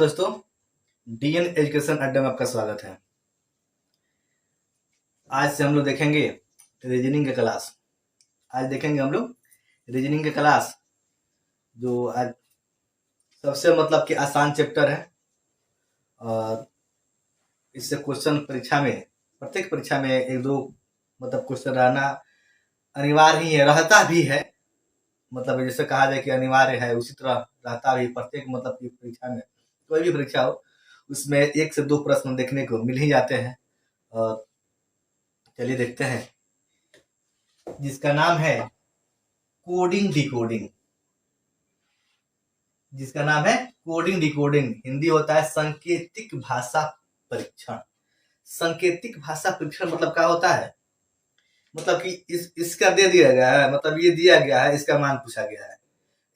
दोस्तों, DN education अड्डा में आपका स्वागत है। आज से हम लोग देखेंगे रीजनिंग का क्लास। आज देखेंगे हम लोग रीजनिंग का क्लास, जो आज सबसे मतलब कि आसान चैप्टर है। और इससे क्वेश्चन परीक्षा में, प्रत्येक परीक्षा में एक दो मतलब क्वेश्चन रहना अनिवार्य ही है, रहता भी है। मतलब जैसे कहा जाए कि अनिवार्य है, उसी तरह रहता भी प्रत्येक मतलब की परीक्षा में, कोई भी परीक्षा हो उसमें 1 से 2 प्रश्न देखने को मिल ही जाते हैं। और चलिए देखते हैं, जिसका नाम है कोडिंग डिकोडिंग। जिसका नाम है कोडिंग डिकोडिंग, हिंदी होता है सांकेतिक भाषा परीक्षण। सांकेतिक भाषा परीक्षण मतलब क्या होता है, मतलब कि इसका दे दिया गया है, मतलब ये दिया गया है, इसका मान पूछा गया है,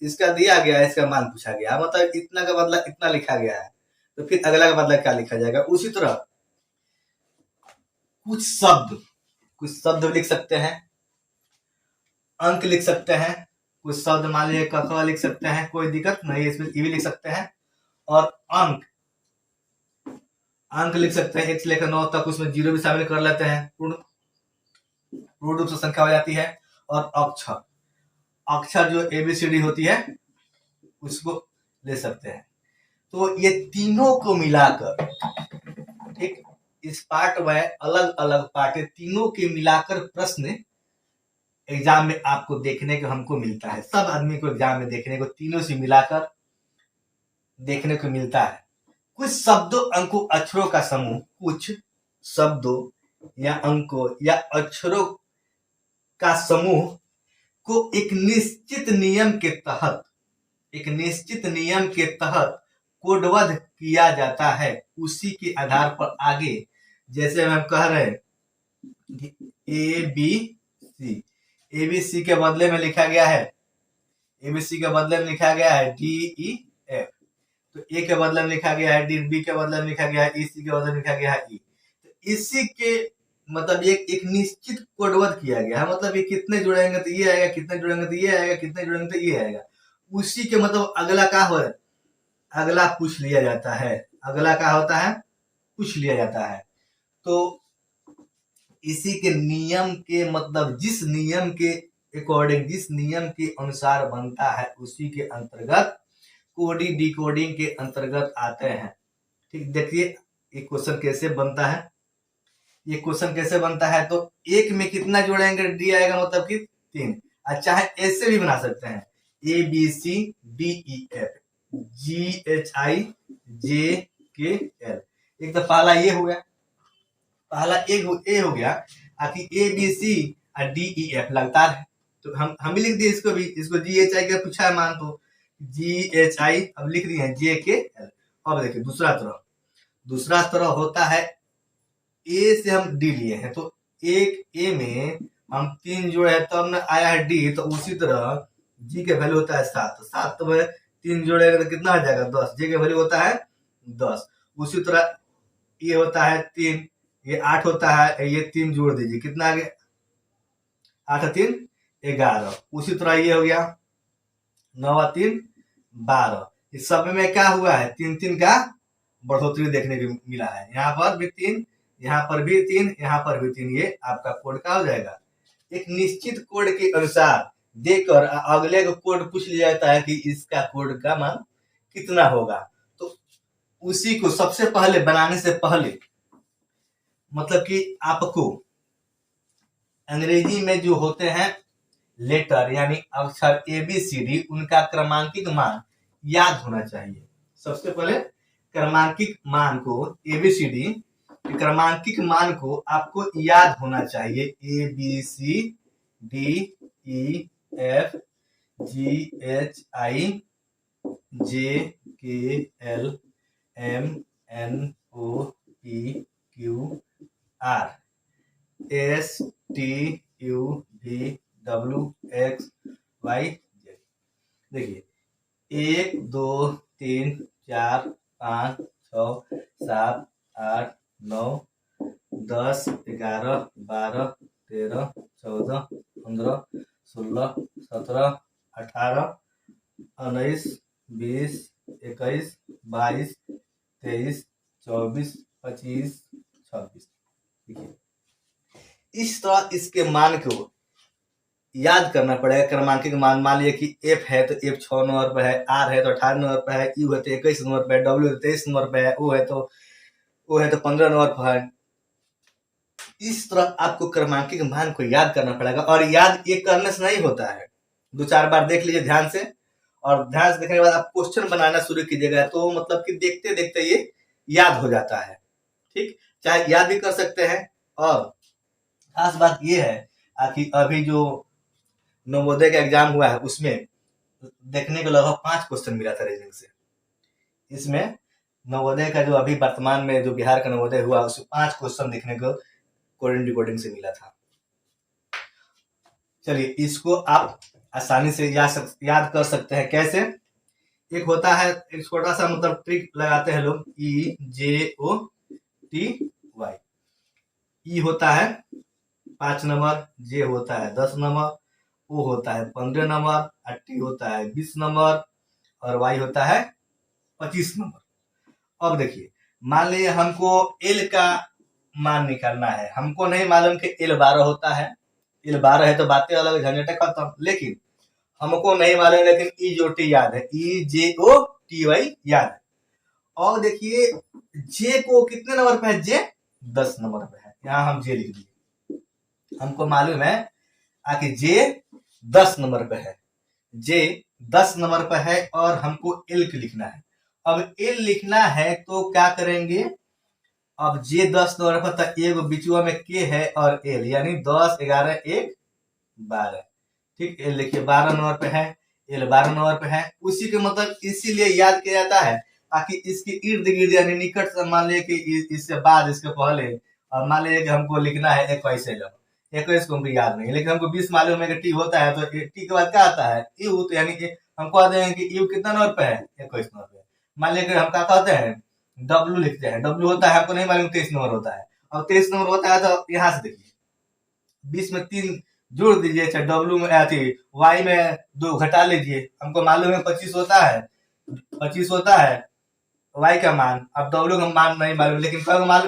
इसका दिया गया है, इसका मान पूछा गया है, मतलब इतना का बदला इतना लिखा गया है, तो फिर अगला का बदला क्या लिखा जाएगा। उसी तरह कुछ शब्द लिख सकते हैं, अंक लिख सकते हैं, कुछ शब्द मान लीजिए क लिख सकते हैं, कोई दिक्कत नहीं, इसमें ये भी लिख सकते हैं। और अंक लिख सकते हैं 1 से लेकर 9 तक, उसमें 0 भी शामिल कर लेते हैं, पूर्ण रूप से संख्या हो जाती है। और अक्षर जो ABCD होती है उसको ले सकते हैं। तो ये तीनों को मिलाकर, ठीक, इस पार्ट में अलग अलग पार्ट है, तीनों के मिलाकर प्रश्न एग्जाम में आपको देखने को हमको मिलता है। सब आदमी को एग्जाम में देखने को तीनों से मिलाकर देखने को मिलता है। कुछ शब्दों, अंकों, अक्षरों का समूह, कुछ शब्दों या अंकों या अक्षरों का समूह को एक निश्चित नियम के तहत कोडबद्ध किया जाता है। उसी के आधार पर आगे, जैसे हम कह रहे हैं ABC के बदले में लिखा गया है, ABC के बदले में लिखा गया है DEF, तो A के बदले में लिखा गया है D, B के बदले में लिखा गया है E, C के बदले में लिखा गया है E। तो इसी के मतलब एक निश्चित कोडबद्ध किया गया है, मतलब ये कितने जुड़ेंगे तो ये आएगा, कितने जुड़ेंगे तो ये आएगा, कितने जुड़ेंगे तो ये आएगा। उसी के मतलब अगला क्या हो, अगला पूछ लिया जाता है, अगला क्या होता है, पूछ लिया जाता है। तो इसी के नियम के मतलब जिस नियम के अकॉर्डिंग, जिस नियम के अनुसार बनता है, उसी के अंतर्गत कोडिंग डिकोडिंग के अंतर्गत आते हैं। ठीक, देखिए ये क्वेश्चन कैसे बनता है। ये क्वेश्चन कैसे बनता है, तो एक में कितना जोड़ेंगे, डी आएगा मतलब कि 3। अच्छा है, ऐसे भी बना सकते हैं ABCDEF GHIJKL। एक तो पहला ये हो गया, पहला ए हो गया, आखिर ABC और DEF लगातार है, तो हम भी लिख दिए इसको भी, इसको GHI का पूछा है मान, तो GHI अब लिख दिए हैं JKL। अब देखिए दूसरा तरह होता है, ए से हम डी लिए हैं, तो एक ए में हम 3 जोड़े हैं तब न आया है डी, तो उसी तरह जी के वैल्यू होता है 7, 7 में 3 जोड़ेगा तो कितना आ जाएगा 10, जी के वैल्यू होता है 10। उसी तरह ये होता है 3, ये 8 होता है, ये 3 जोड़ दीजिए, कितना आ गया 8 3 11। उसी तरह ये हो गया 9 3 12। इस सब में क्या हुआ है, 3 3 का बढ़ोतरी देखने को मिला है। यहाँ पर भी 3, यहाँ पर भी 3, यहाँ पर भी 3, ये आपका कोड का हो जाएगा। एक निश्चित कोड के अनुसार देकर अगले को कोड पूछ लिया जाता है कि इसका कोड का मान कितना होगा। तो उसी को सबसे पहले बनाने से पहले मतलब कि आपको अंग्रेजी में जो होते हैं लेटर यानी अक्षर ABCD, उनका क्रमांकित मान याद होना चाहिए। सबसे पहले क्रमांकित मान को, ABCD क्रमांकित मान को आपको याद होना चाहिए। ABCDEF GHIJKL MNOPQR STUVWXYZ। देखिए 1 2 3 4 5 6 7 8 9 10 11 12 13 14 15 16 17 18 19 20 21 22 23, 24, 25, 26। देखिए इस तरह इसके मान को याद करना पड़ेगा। क्रमांकित मान, मान लिया कि एफ है तो एफ 6 नंबर पर है, आर है तो 18 नंबर पर है, यू है तो 21 नंबर पर है, डब्ल्यू है तो 23 नंबर पर है, ओ है तो 15 नंबर पर है। इस तरह आपको क्रमांकित मान को याद करना पड़ेगा, और याद ये करने से नहीं होता है। 2-4 बार देख लीजिए ध्यान से, और ध्यान से देखने के बाद आप क्वेश्चन बनाना शुरू कीजिएगा, तो मतलब कि देखते देखते ये याद हो जाता है। ठीक, चाहे याद भी कर सकते हैं। और खास बात ये है कि अभी जो नवोदय का एग्जाम हुआ है उसमें देखने को लगभग 5 क्वेश्चन मिला था रीजनिंग से। इसमें नवोदय का जो अभी वर्तमान में जो बिहार का नवोदय हुआ उसमें 5 क्वेश्चन देखने को कोडिंग डिकोडिंग से मिला था। चलिए इसको आप आसानी से याद कर सकते हैं। कैसे? एक होता है, एक छोटा सा मतलब ट्रिक लगाते हैं लोग, EJOTY। ई होता है 5 नंबर, जे होता है 10 नंबर, ओ होता है 15 नंबर, और टी होता है 20 नंबर, और वाई होता है 25 नंबर। अब देखिए मान लीजिए हमको एल का मान निकालना है, हमको नहीं मालूम कि एल 12 होता है। एल 12 है तो बातें अलग, झंझट खत्म। लेकिन हमको नहीं मालूम, लेकिन EJOTY याद है, EJOTY याद है। और देखिए जे को कितने नंबर पे है? जे 10 नंबर पे है, यहाँ हम जे लिख दिए। हमको मालूम है कि जे 10 नंबर पे है, जे 10 नंबर पे है, और हमको एल लिखना है। अब एल लिखना है तो क्या करेंगे? अब जे 10 नंबर पर था, एक बीचुआ में के है और एल, यानी 10, 11, 1, 12। ठीक, एल लिखिए 12 नंबर पे है, एल 12 नंबर पे है। उसी के मतलब इसीलिए याद किया जाता है ताकि इसके इर्द गिर्द यानी निकट से, मान लिया कि इससे बाद, इसके पहले, और मान लीजिए कि हमको लिखना है 21 एल, 21 को हमको याद नहीं, लेकिन हमको 20 मालूम है कि टी होता है, तो टी के बाद क्या आता है? यू, तो यानी कि हमको आ जाएंगे कि यू कितना नंबर पे है? 21 नंबर पे। मान लीजिए कि हम क्या कहते हैं? डब्ल्यू लिखते हैं, डब्ल्यू होता है, हमको नहीं मालूम 23 नंबर होता है। अब 23 नंबर होता है तो यहाँ से देखिए 20 में 3 जोड़ दीजिए, चाहे डब्ल्यू में आती, वाई में 2 घटा लीजिए, हमको मालूम है 25 होता है, 25 होता है वाई का मान। अब डब्ल्यू का मान नहीं मालूम, लेकिन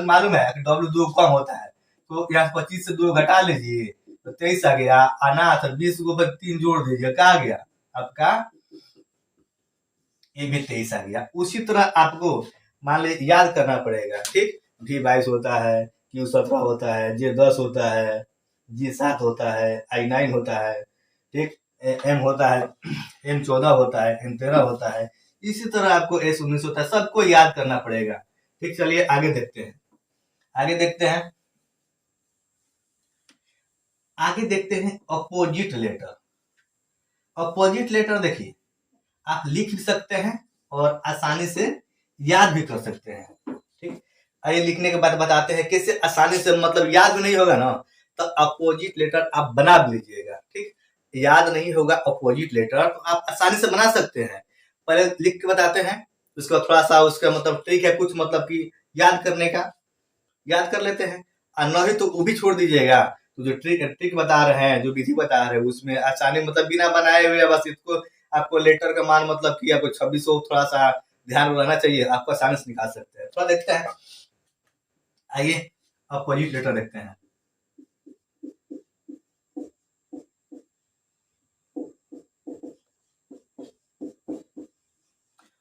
मालूम है कि डब्ल्यू 2 कम होता है, तो यहाँ 25 से 2 घटा लीजिए तो 23 आ गया। अनाथ 20 को 3 जोड़ दीजिए, क्या आ गया आपका? ये भी 23 आ गया। उसी तरह आपको मान लीजिए याद करना पड़ेगा। ठीक, भी 22 होता है, क्यू 17 होता है, जे 10 होता है, जी 7 होता है, आई 9 होता है। ठीक, एम होता है, एम 14 होता है, एम 13 होता है। इसी तरह आपको एस 19 होता है, सबको याद करना पड़ेगा। ठीक, चलिए आगे देखते हैं। आगे देखते हैं, आगे देखते हैं अपोजिट लेटर। अपोजिट लेटर देखिए आप लिख भी सकते हैं और आसानी से याद भी कर सकते हैं। ठीक, आइए लिखने के बाद बताते हैं कैसे आसानी से, मतलब याद भी नहीं होगा ना तो अपोजिट लेटर आप बना भी लीजिएगा। ठीक, याद नहीं होगा अपोजिट लेटर तो आप आसानी से बना सकते हैं। पहले लिख के बताते हैं, उसका थोड़ा सा उसका मतलब ट्रिक है कुछ, मतलब कि याद करने का, याद कर लेते हैं। और नहीं तो वो भी छोड़ दीजिएगा, तो जो ट्रिक ट्रिक बता रहे हैं, जो विधि बता रहे हैं उसमें आसानी, मतलब बिना बनाए हुए बस इसको आपको लेटर का मान, मतलब कि आपको 26 थोड़ा सा ध्यान रहना चाहिए, आपको आसानी से निकाल सकते हैं। थोड़ा देखते हैं, आइए अपोजिट लेटर देखते हैं।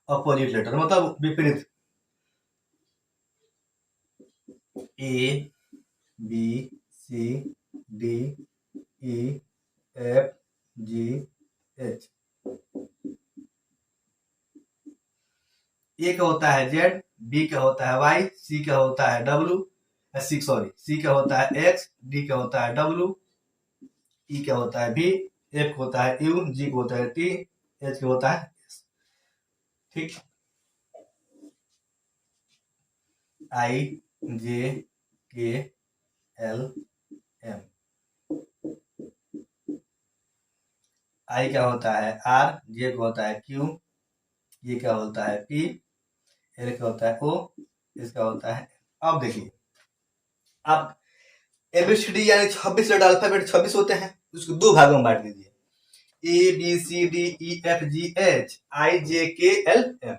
अपोजिट लेटर मतलब विपरीत, A B C D E F G H. A का होता है जेड, बी का होता है वाई, सी का होता है डब्ल्यू, सी का होता है एक्स, डी का होता है डब्ल्यू, ई का होता है भी, एफ का होता है यू, जी का होता है टी, एच का होता है एस। ठीक, आई जे के एल एम। आई का होता है आर, जे का होता है क्यू, ई का होता है पी, एल का होता है ओ, इसका होता है। अब देखिए आप एबीसीडी यानी 26 लेटर अल्फाबेट 26 होते हैं, उसको 2 भागों में बांट दीजिए, A B C D E F G H I J K L M.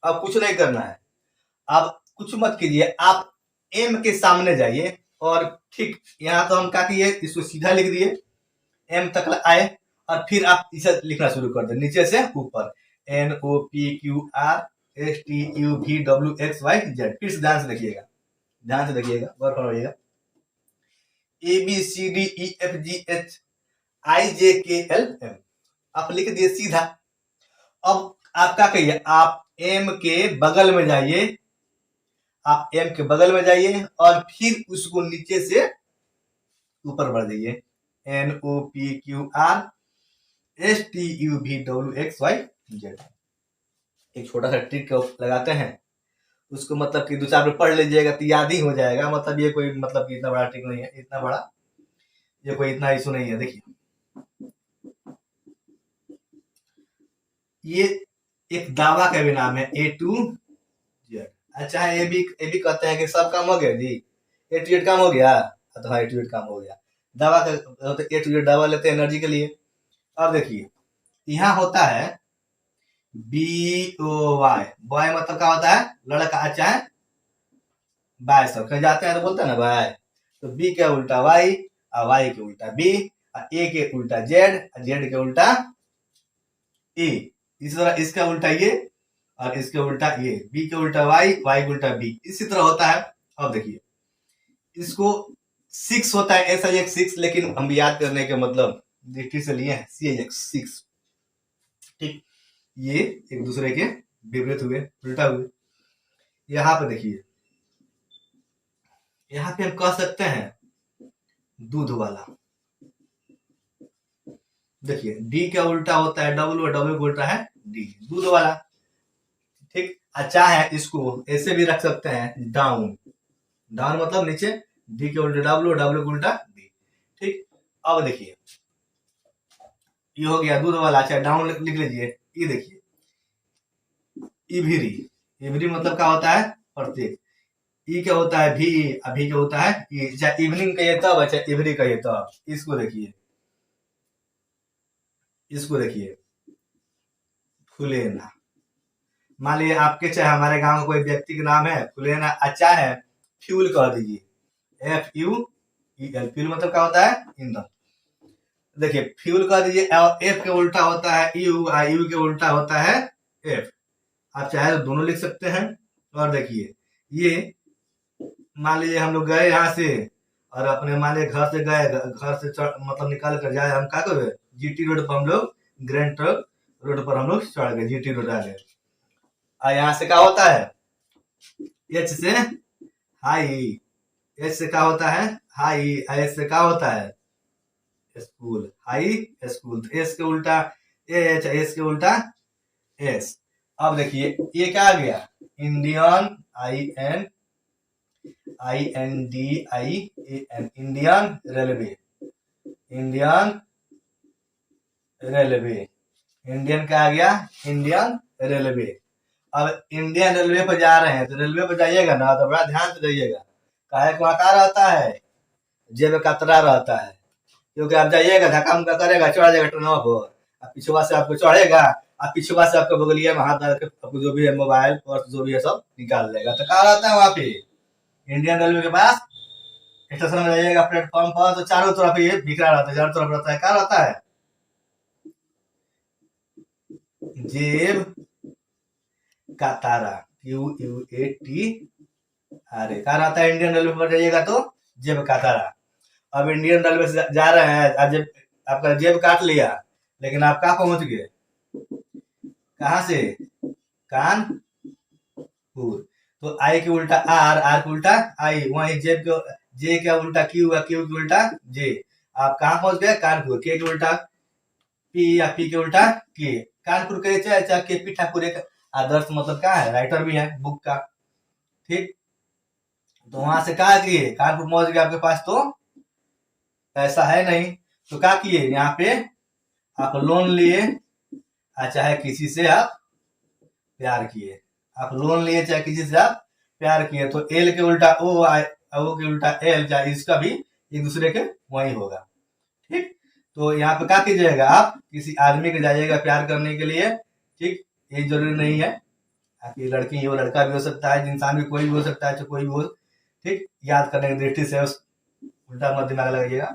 अब कुछ नहीं करना है, अब कुछ मत कीजिए, आप एम के सामने जाइए और ठीक यहाँ तो हम क्या किए, इसको सीधा लिख दिए, एम तक आए और फिर आप इसे लिखना शुरू कर दे नीचे से ऊपर, NOPQRSTUVWXYZ। फिर से ध्यान से देखिएगा, ध्यान से देखिएगा, वर्क करिएगा, ABCDEFGHIJKLM आप लिख दिए सीधा। अब आप क्या कहिए, आप एम के बगल में जाइए, आप एम के बगल में जाइए और फिर उसको नीचे से ऊपर बढ़ जाइए, NOPQRSTUVWXYZ। एक छोटा सा ट्रिक लगाते हैं, उसको मतलब कि 2-4 बार पढ़ लीजिएगा तो याद ही हो जाएगा। मतलब ये कोई मतलब कि इतना बड़ा ट्रिक नहीं है, इतना बड़ा ये कोई इतना इशू नहीं है। देखिए ये एक दावा का भी नाम है A to Z। अच्छा है, ये भी कहते हैं कि सब काम हो गया जी, A to Z काम हो गया, तो हाँ A to Z काम हो गया। दावा का तो A to Z दावा लेते हैं एनर्जी के लिए। अब देखिए यहाँ होता है BOY, बॉय मतलब क्या होता है, लड़का। अच्छा है बाय, सब कहीं जाते हैं तो बोलते हैं ना बाय, तो बी के उल्टा वाई और वाई के उल्टा बी और ए के उल्टा जेड और जेड के उल्टा ए। इसी तरह इसका उल्टा ये और इसके उल्टा ये, बी के उल्टा वाई, वाई के उल्टा बी, इसी तरह होता है। अब देखिए इसको 6 होता है SIX6, लेकिन हम याद करने के मतलब दृष्टि से लिए हैं CIX6। ठीक, ये एक दूसरे के विपरीत हुए, उल्टा हुए। यहाँ पे देखिए, यहाँ पे हम कह सकते हैं दूध वाला। देखिए डी का उल्टा होता है डब्ल्यू और डब्ल्यू का उल्टा है डी, दूध वाला। ठीक, अच्छा है इसको ऐसे भी रख सकते हैं डाउन, डाउन मतलब नीचे, डी के उल्टा डब्ल्यू, डब्ल्यू का उल्टा डी। ठीक, अब देखिए ये हो गया दूध वाला। अच्छा डाउन लिख लीजिए, ये देखिए इभरी, इभरी मतलब क्या होता है प्रत्येक, ई क्या होता है भी, अभी क्या होता है ई। चाहे इवनिंग कहिए तब, अच्छा इवरी कहिए तब। इसको देखिए, इसको देखिए फुलेना। मान लीजिए आपके चाहे हमारे गांव का कोई व्यक्ति का नाम है फुलेना, अच्छा है फ्यूल कह दीजिए, FUEL। फ्यूल मतलब क्या होता है ईंधन। देखिए फ्यूल कह दीजिए और एफ के उल्टा होता है यू और यू के उल्टा होता है एफ। आप चाहे तो दोनों लिख सकते हैं। और देखिए ये मान लीजिए हम लोग गए यहाँ से और अपने मान लीजिए घर से गए, घर से मतलब निकाल कर जाए, हम क्या कर GT रोड पर हम लोग, ग्रैंड ट्रक रोड पर हम लोग चढ़ गए, GT रोड आ गए। और यहाँ से क्या होता है H से हाई, H से क्या होता है हाई, एस से क्या होता है स्कूल, हाई स्कूल। तो एस के उल्टा एच, एस के उल्टा एस। अब देखिए ये क्या आ गया Indian, INDIAN, Indian railway, Indian railway, Indian क्या आ गया इंडियन रेलवे। अब इंडियन रेलवे पर जा रहे हैं तो रेलवे पर जाइएगा ना तो बड़ा ध्यान से जाइएगा, काहे को आकार रहता है, जेब कतरा रहता है, क्योंकि आप जाइएगा धक्का मुक्का करेगा, चढ़ जाएगा ट्रेनों पर, पिछुआ से आपको चढ़ेगा और पिछुआ से आपको बगलिया में हाथ डाल के आपको जो भी है मोबाइल पर्स जो भी है सब निकाल लेगा। तो कहाँ रहता है वहां पे इंडियन रेलवे के पास, स्टेशन में जाइएगा प्लेटफॉर्म पर तो चारों तरफ ये बिखरा रहता है, चारों तरफ रहता है, क्या रहता है जेब का तारा, QUATRA, क्या रहता है इंडियन रेलवे पर जाइएगा तो जेब का तारा। अब इंडियन रेलवे से जा रहे हैं, आज आपका जेब काट लिया, लेकिन आप कहाँ पहुंच गए, कहाँ से कानपुर। तो आई के उल्टा आर, आर के उल्टा आई, वही जेब के जे के उल्टा क्यू, क्यू के उल्टा जे। आप कहाँ पहुंच गए कानपुर, के उल्टा पी या पी के उल्टा के। कानपुर के चाहे के पी ठाकुर एक आदर्श मतलब क्या है राइटर भी है बुक का। ठीक, तो वहां से कहा किए कानपुर पहुंच गए, आपके पास तो पैसा है नहीं, तो क्या किए यहाँ पे आप लोन लिए, चाहे किसी से आप प्यार किए, आप लोन लिए चाहे किसी से आप प्यार किए, तो एल के उल्टा ओ, ओ के उल्टा एल, चाहे इसका भी एक दूसरे के वही होगा। ठीक, तो यहाँ पे क्या कीजिएगा आप किसी आदमी के जाइएगा प्यार करने के लिए, ठीक, ये जरूरी नहीं है आपकी लड़की हो लड़का भी हो सकता है, इंसान भी कोई भी हो सकता है, चाहे कोई भी हो। ठीक, याद करने की दृष्टि से उस उल्टा मत दिमाग लगाइएगा।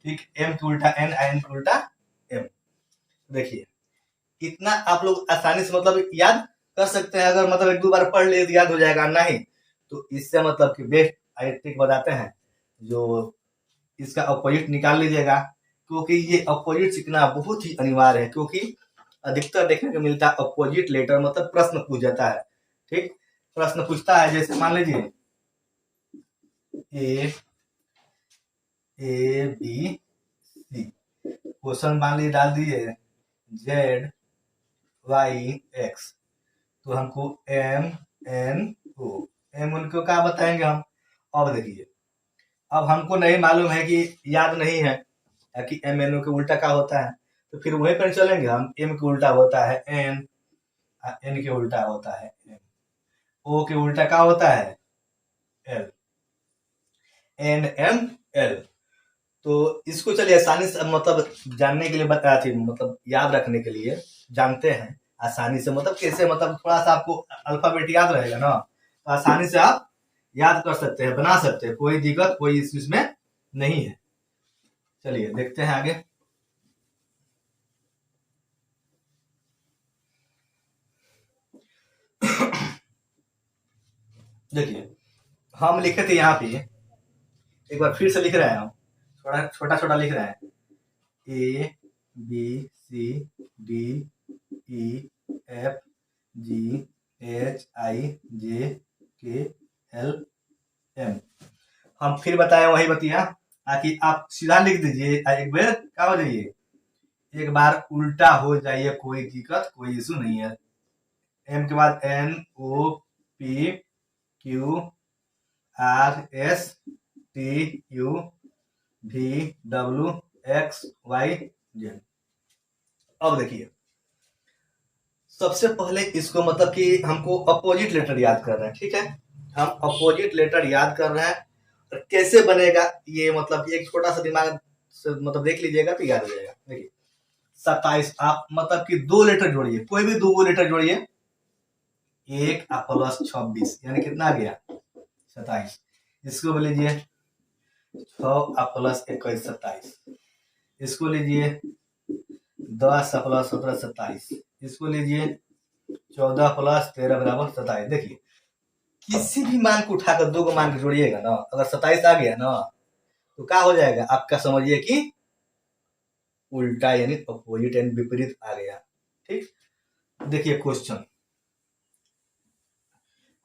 ठीक, एम की उल्टा एन, एन की उल्टा एम। देखिए इतना आप लोग आसानी से मतलब याद कर सकते हैं। अगर मतलब एक दो बार पढ़ ले तो याद हो जाएगा, नहीं तो इससे मतलब कि बेस्ट ट्रिक बताते हैं, जो इसका अपोजिट निकाल लीजिएगा, क्योंकि ये अपोजिट सीखना बहुत ही अनिवार्य है, क्योंकि अधिकतर देखने को मिलता है अपोजिट लेटर मतलब प्रश्न पूछ जाता है। ठीक, प्रश्न पूछता है, जैसे मान लीजिए ए बी सी, क्वेश्चन मान लीजिए डाल दिए जेड वाई एक्स, तो हमको एम एन ओ, एम उनको क्या बताएंगे हम। अब देखिए, अब हमको नहीं मालूम है कि याद नहीं है कि एम एन ओ के उल्टा क्या होता है, तो फिर वहीं पर चलेंगे हम। एम के उल्टा होता है एन, एन के उल्टा होता है एम, ओ के उल्टा क्या होता है एल, एन एम एल। तो इसको चलिए आसानी से मतलब जानने के लिए बताया थी, मतलब याद रखने के लिए जानते हैं आसानी से, मतलब कैसे, मतलब थोड़ा सा आपको अल्फाबेट याद रहेगा ना, तो आसानी से आप याद कर सकते हैं, बना सकते हैं, कोई दिक्कत कोई इसमें नहीं है। चलिए देखते हैं आगे। देखिए हम लिखे थे यहाँ पे, एक बार फिर से लिख रहे हैं हम, थोड़ा छोटा छोटा लिख रहे हैं, A B C D E F G H I J K L M. हम फिर बताए वही बतिया, ताकि आप सीधा लिख दीजिए, एक बार क्या हो जाइए, एक बार उल्टा हो जाइए, कोई दिक्कत कोई इशू नहीं है। एम के बाद N O P Q R S T U V W X Y Z. अब देखिए सबसे पहले इसको मतलब कि हमको अपोजिट लेटर याद कर रहे हैं। ठीक है, हम अपोजिट लेटर याद कर रहे हैं, और कैसे बनेगा ये मतलब एक छोटा सा दिमाग से मतलब देख लीजिएगा तो याद हो जाएगा। देखिए 27, आप मतलब कि दो लेटर जोड़िए, कोई भी दो लेटर जोड़िए, 1 प्लस 26 यानी कितना आ गया 27। इसको लीजिए 6 प्लस 21 27, इसको लीजिए 10 प्लस 17 27, इसको लीजिए 14 प्लस 13 बराबर 27। देखिए किसी भी मान को उठाकर दो को मान के जोड़िएगा ना, अगर 27 आ गया ना तो क्या हो जाएगा आपका, समझिए कि उल्टा यानी अपोजिट यानी विपरीत आ गया। ठीक, देखिए क्वेश्चन,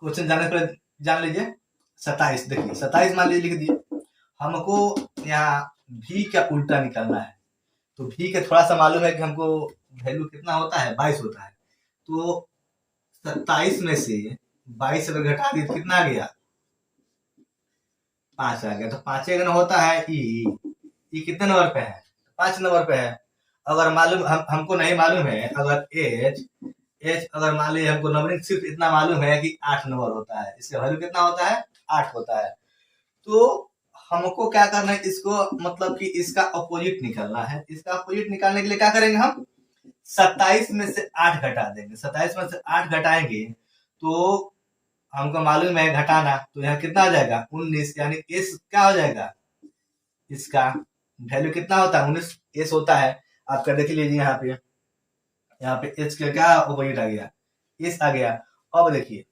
क्वेश्चन जाने पर जान लीजिए 27। देखिए 27 मान लीजिए लिख दिए, हमको यहाँ भी का उल्टा निकालना है, तो भी का थोड़ा सा मालूम है कि हमको वैल्यू कितना होता है 22 होता है, तो 27 में से 22 अगर घटा दिए तो कितना आ गया 5 आ गया। तो 5 का होता है ई कितने नंबर पे है 5 नंबर पे है। अगर मालूम हमको नहीं मालूम है, अगर एच एच अगर मान लीजिए हमको नंबरिंग सिर्फ इतना मालूम है कि 8 नंबर होता है, इसका वैल्यू कितना होता है 8 होता है। तो हमको क्या करना है, इसको मतलब कि इसका अपोजिट निकालना है। इसका अपोजिट निकालने के लिए क्या करेंगे हम, 27 में से 8 घटा देंगे। 27 में से 8 घटाएंगे तो हमको मालूम है घटाना, तो यहाँ कितना आ जाएगा 19, यानी एस क्या हो जाएगा, इसका वैल्यू कितना होता है 19 एस होता है आपका। देख लीजिए यहाँ पे एच का क्या अपोजिट आ गया एस आ गया। अब देखिए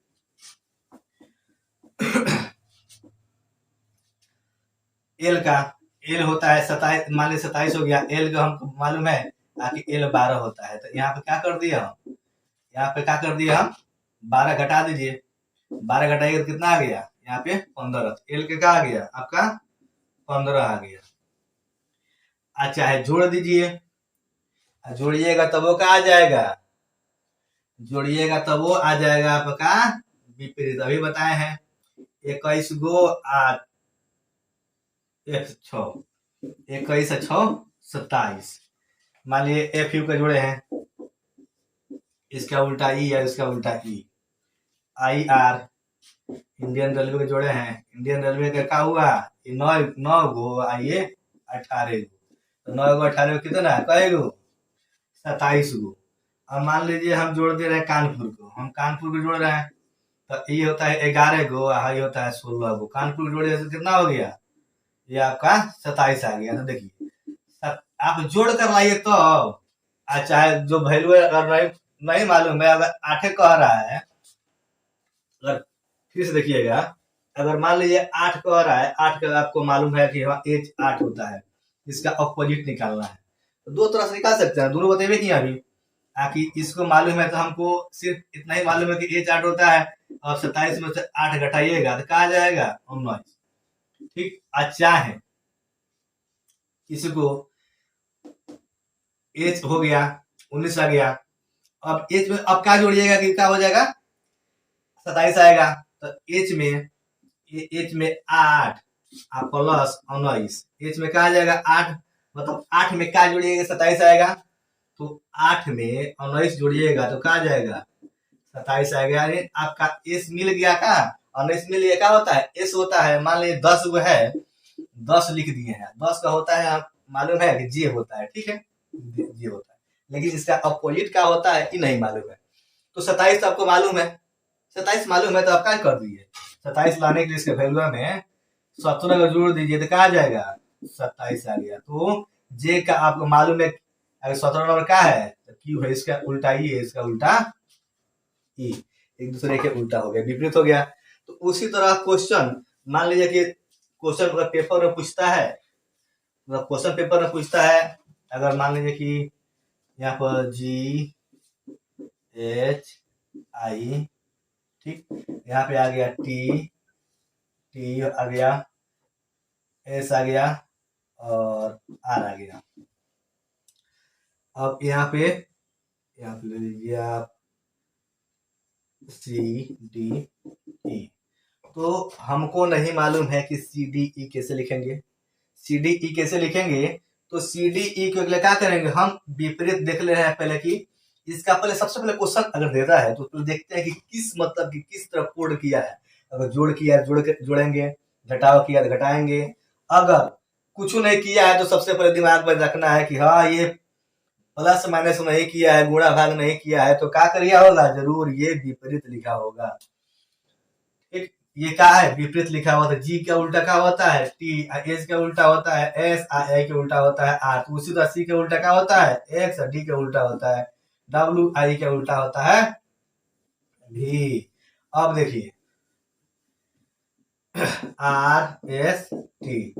एल का, एल होता है 27, मान लीजिए 27 हो गया, एल का हमको मालूम है कि एल 12 होता है, तो यहाँ पे क्या कर दिए हम, यहाँ पे क्या कर दिए हम 12 घटा दीजिए, 12 घटाइए तो कितना आ गया यहाँ पे 15, एल के क्या आ गया आपका 15 आ गया। अच्छा है जोड़ दीजिए, जोड़िएगा तब वो क्या आ जाएगा, जोड़िएगा तब वो आ जाएगा आपका विपरीत। अभी बताए हैं 21 गो 8 106, 21 6 27। मान लीजिए एफ यू के जोड़े हैं, इसका उल्टा ई है, इसका उल्टा ई। आई आर इंडियन रेलवे के जोड़े हैं, इंडियन रेलवे का क्या हुआ 9 गो आइए 18 गो, तो 9 गो 18 गो कितना है कई गो 27 गो। अब मान लीजिए हम जोड़ दे रहे हैं कानपुर को, हम कानपुर को जोड़ रहे हैं, तो ये होता है 11 गो, ये होता है 16 गो। कानपुर को जोड़े तो कितना हो गया, ये आपका 27 आ गया। तो देखिए आप जोड़ कर लाइए तो चाहे जो वैल्यू अगर नहीं मालूम है, अगर 8 कह रहा है, अगर फिर से देखिएगा, अगर मान लीजिए 8 कह रहा है, 8 का आपको मालूम है कि एच 8 होता है, इसका अपोजिट निकालना है, तो दो तरह से निकाल सकते हैं, दोनों बताइए कि अभी आखिर इसको मालूम है तो हमको सिर्फ इतना ही मालूम है कि एच 8 होता है, और 27 में से 8 घटाइएगा तो कहा जाएगा 19। ठीक, अच्छा है, इसको एच हो गया 19 आ गया। अब एच में अब क्या जोड़िएगा कि क्या हो जाएगा, 27 आएगा। तो एच में 8 प्लस 19, एच में क्या आ जाएगा 8, मतलब 8 में क्या जोड़िएगा 27 आएगा, तो 8 में 19 जोड़िएगा तो क्या आ जाएगा 27 आएगा। यानी आपका एस मिल गया, का 19 मिल गया, क्या होता है एस होता है। मान लीजिए 10 गो है, 10 लिख दिए हैं, 10 का होता है आप मालूम है कि जे होता है, ठीक है, जे होता है, लेकिन इसका अपोजिट क्या होता है कि नहीं मालूम है। तो 27 तो आपको मालूम है, 27 मालूम है तो आप क्या कर दीजिए, 27 लाने के लिए इसके वैल्यू में 17 को जोड़ दीजिए तो क्या आ जाएगा 27 आ गया। तो जे का आपको मालूम है, अगर 17 नंबर क्या है तो क्यू है, इसका उल्टा ई है, इसका उल्टा ई, एक दूसरे के उल्टा हो गया, विपरीत हो गया। तो उसी तरह क्वेश्चन मान लीजिए कि क्वेश्चन पेपर में पूछता है, क्वेश्चन पेपर में पूछता है, अगर मान लीजिए कि यहाँ पर जी एच आई, ठीक, यहाँ पे आ गया टी आ गया, एस आ गया और आर आ गया। अब यहाँ पे ले लीजिए आप सी डी ई, तो हमको नहीं मालूम है कि सी डी ई कैसे लिखेंगे। सी डी ई कैसे लिखेंगे, तो सी डी ई के लिए क्या करेंगे, हम विपरीत देख ले रहे हैं पहले कि इसका पहले सबसे पहले क्वेश्चन अगर देता है तो देखते हैं कि किस मतलब की किस तरह कोड किया है। अगर जोड़ किया है जोड़ेंगे, घटाव किया तो घटाएंगे, अगर कुछ नहीं किया है तो सबसे पहले दिमाग में रखना है कि हाँ ये प्लस माइनस नहीं किया है, गुणा भाग नहीं किया है, तो क्या करिया होगा, जरूर ये विपरीत लिखा होगा। ठीक, ये क्या है विपरीत लिखा हुआ था, जी का उल्टा क्या होता है टी, एच का उल्टा होता है एस, आई के उल्टा होता है आर, तो उसी तरह सी के उल्टा क्या होता है एक्स, डी के उल्टा होता है डब्ल्यू, आई के उल्टा होता है भी। अब देखिए आर एस टी,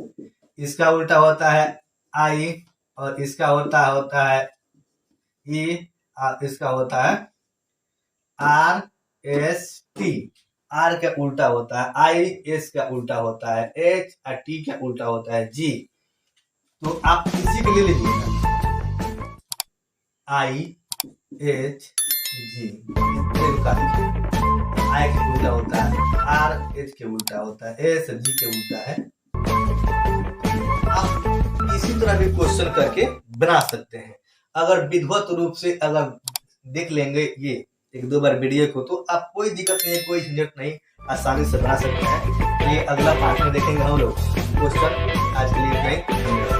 इसका उल्टा होता है आई, और इसका होता है ई, इसका होता है आर एस टी, आर का उल्टा होता है आई, एस का उल्टा होता है एच, और टी का उल्टा होता है जी। तो आप इसी के लिए लीजिएगा आई एच जी, आई के उल्टा होता है आर, एच के उल्टा होता है एस, जी के उल्टा है। आप इसी तरह भी क्वेश्चन करके बना सकते हैं। अगर विधिवत रूप से अगर देख लेंगे ये एक दो बार वीडियो को, तो आप कोई दिक्कत नहीं है, कोई झंझट नहीं, आसानी से बना सकते हैं। ये अगला पार्ट में देखेंगे हम लोग क्वेश्चन। आज के लिए इतना ही।